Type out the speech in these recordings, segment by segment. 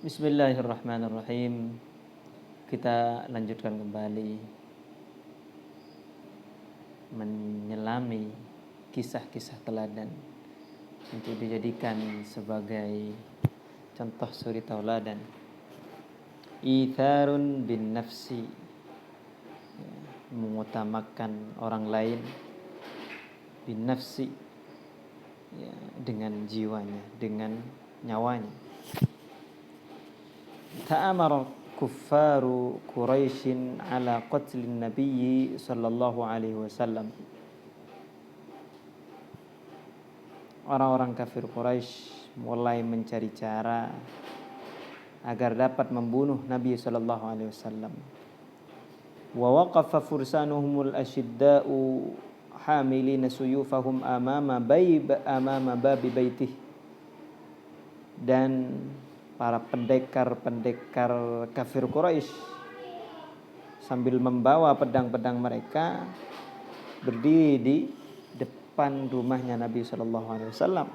Bismillahirrahmanirrahim. Kita lanjutkan kembali menyelami kisah-kisah teladan untuk dijadikan sebagai contoh suri tauladan. Itharun bin nafsi, mengutamakan orang lain, bin nafsi, dengan jiwanya, dengan nyawanya. Ta'amara kuffaru Quraisyin ala qatlin Nabi sallallahu alaihi wasallam. Orang-orang kafir Quraisy mulai mencari cara agar dapat membunuh Nabi sallallahu alaihi wasallam. Wa waqafa fursanuhumul ashidda'u hamilina suyufahum amama babi baitih. Dan para pendekar-pendekar kafir Quraisy sambil membawa pedang-pedang mereka berdiri di depan rumahnya Nabi sallallahu alaihi wasallam.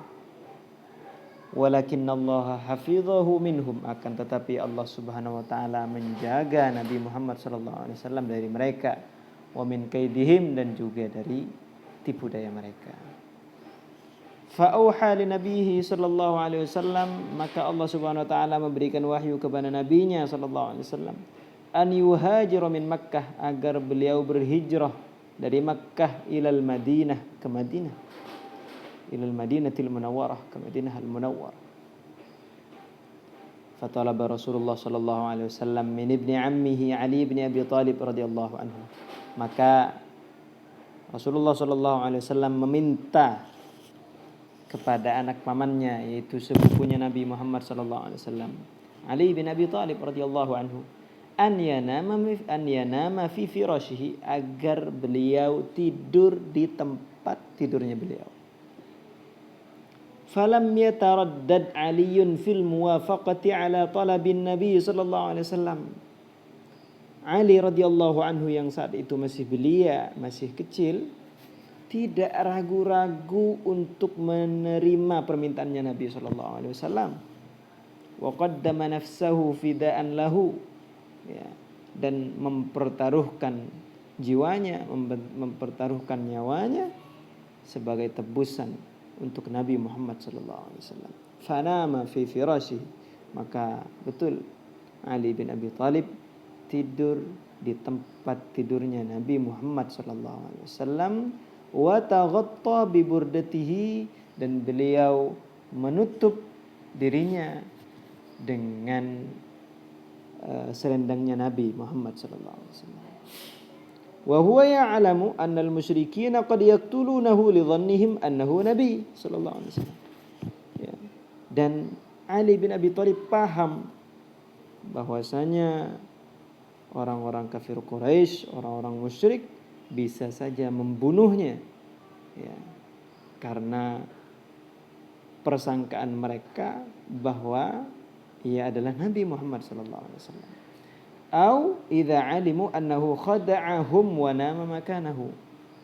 Walakinallaha hafizahu minhum, akan tetapi Allah Subhanahu wa taala menjaga Nabi Muhammad sallallahu alaihi wasallam dari mereka, wa min kaidihim, dan juga dari tipu daya mereka. Fa'auha li nabihi sallallahu alaihi wasallam, maka Allah Subhanahu wa taala memberikan wahyu kepada nabinya sallallahu alaihi wasallam, an yuhajira min Makkah, agar beliau berhijrah dari Makkah ilal Madinah, ke Madinah, ilal Madinatil Munawwarah, ke Madinah al-Munawwarah. Fatalaba Rasulullah sallallahu alaihi wasallam min ibni ammihi Ali bin Abi Thalib radhiyallahu anhu, maka Rasulullah sallallahu alaihi wasallam meminta kepada anak pamannya, yaitu sepupunya Nabi Muhammad sallallahu alaihi wasallam, Ali bin Abi Thalib radhiyallahu anhu, an yanama fi firashihi, agar beliau tidur di tempat tidurnya beliau. Falam yataraddad Aliun fil muwafaqati ala talabin Nabi sallallahu alaihi wasallam. Ali radhiyallahu anhu yang saat itu masih belia, masih kecil, tidak ragu-ragu untuk menerima permintaannya Nabi sallallahu alaihi wasallam. Wa qaddama nafsahu fidaan lahu, dan mempertaruhkan jiwanya, mempertaruhkan nyawanya sebagai tebusan untuk Nabi Muhammad sallallahu alaihi wasallam. Fanama fi firashihi, maka betul Ali bin Abi Thalib tidur di tempat tidurnya Nabi Muhammad sallallahu alaihi wasallam. Wa taghatta bi burdatihi, dan beliau menutup dirinya dengan selendangnya Nabi Muhammad sallallahu alaihi wasallam. Wa huwa ya'lamu anna al-musyrikeen qad yaqtulunahu li dhannihim annahu nabi sallallahu alaihi wasallam. Dan Ali bin Abi Thalib paham bahwasanya orang-orang kafir Quraisy, orang-orang musyrik, bisa saja membunuhnya, karena persangkaan mereka bahwa ia adalah Nabi Muhammad sallallahu alaihi wasallam. Au idza alimu annahu khada'ahum wa nama makanahu,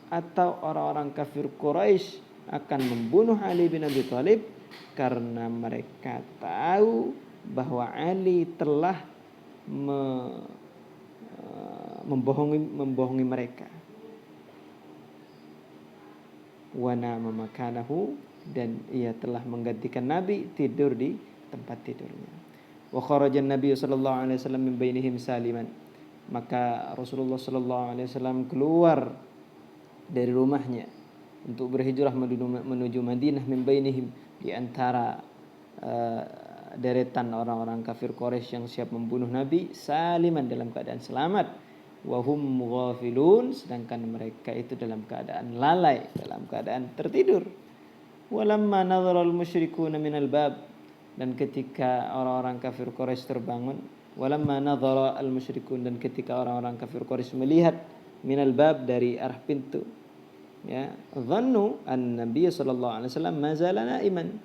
atau orang-orang kafir Quraisy akan membunuh Ali bin Abi Thalib karena mereka tahu bahwa Ali telah membohongi mereka. Wa nama makanahu, dan ia telah menggantikan Nabi tidur di tempat tidurnya. Wa kharajan Nabi sallallahu alaihi wasallam min bainihim saliman, maka Rasulullah sallallahu alaihi wasallam keluar dari rumahnya untuk berhijrah menuju Madinah, min bainihim, di antara deretan orang-orang kafir Quraisy yang siap membunuh Nabi, saliman, dalam keadaan selamat. Wahum ghafilun, sedangkan mereka itu dalam keadaan lalai, dalam keadaan tertidur. Walamma nadhara al-musyrikuuna minal bab, dan ketika orang-orang kafir Quraisy terbangun, walamma nadhara al-musyrikun, dan ketika orang-orang kafir Quraisy melihat minal bab, dari arah pintu, dhannu an-nabiy sallallahu alaihi wasallam mazala naiman,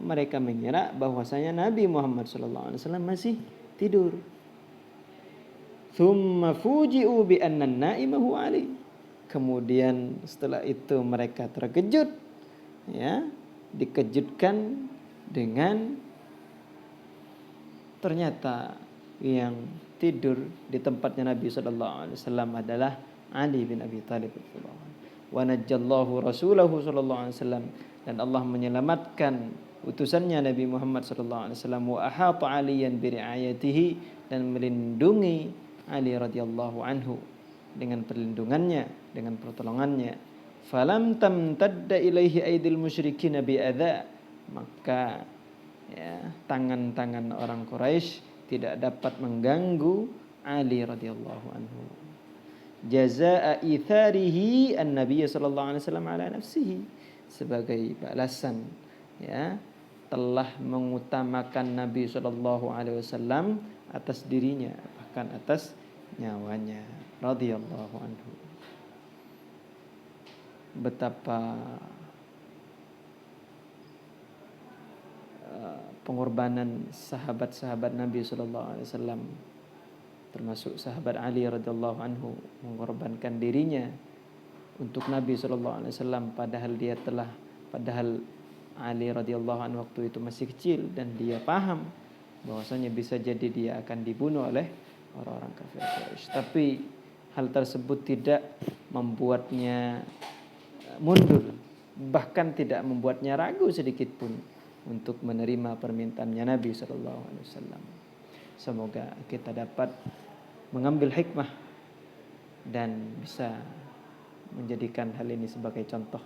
mereka mengira bahwasanya Nabi Muhammad sallallahu alaihi wasallam masih tidur. Thumma fuji'u bi anna an-naima huwa Ali, kemudian setelah itu mereka terkejut, dikejutkan dengan ternyata yang tidur di tempatnya Nabi sallallahu alaihi wasallam adalah Ali bin Abi Thalib radhiyallahu anhu. Wa najjallahu rasulahu sallallahu alaihi wasallam, dan Allah menyelamatkan utusannya Nabi Muhammad sallallahu alaihi wasallam, wa ahata aliyan bi riayatihi, dan melindungi Ali radhiyallahu anhu dengan perlindungannya, dengan pertolongannya. Falam tamtadda ilaihi aidil musyrikin bi adza, maka ya, tangan-tangan orang Quraisy tidak dapat mengganggu Ali radhiyallahu anhu. Jazaa itharihi an-nabiy sallallahu alaihi wasallam ala nafsihi, sebagai balasan ya telah mengutamakan Nabi sallallahu alaihi wasallam atas dirinya, bahkan atas nyawanya radhiyallahu anhu. Betapa pengorbanan sahabat-sahabat Nabi sallallahu alaihi wasallam, termasuk sahabat Ali radhiyallahu anhu, mengorbankan dirinya untuk Nabi sallallahu alaihi wasallam, padahal Ali radhiyallahu anhu waktu itu masih kecil dan dia paham bahwasanya bisa jadi dia akan dibunuh oleh orang-orang kafir Quraisy. Tapi hal tersebut tidak membuatnya mundur, bahkan tidak membuatnya ragu sedikit pun untuk menerima permintaannya Nabi sallallahu alaihi wasallam. Semoga kita dapat mengambil hikmah dan bisa menjadikan hal ini sebagai contoh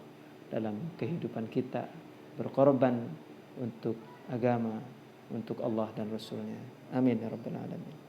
dalam kehidupan kita, berkorban untuk agama, untuk Allah dan Rasulnya. Amin ya rabbal alamin.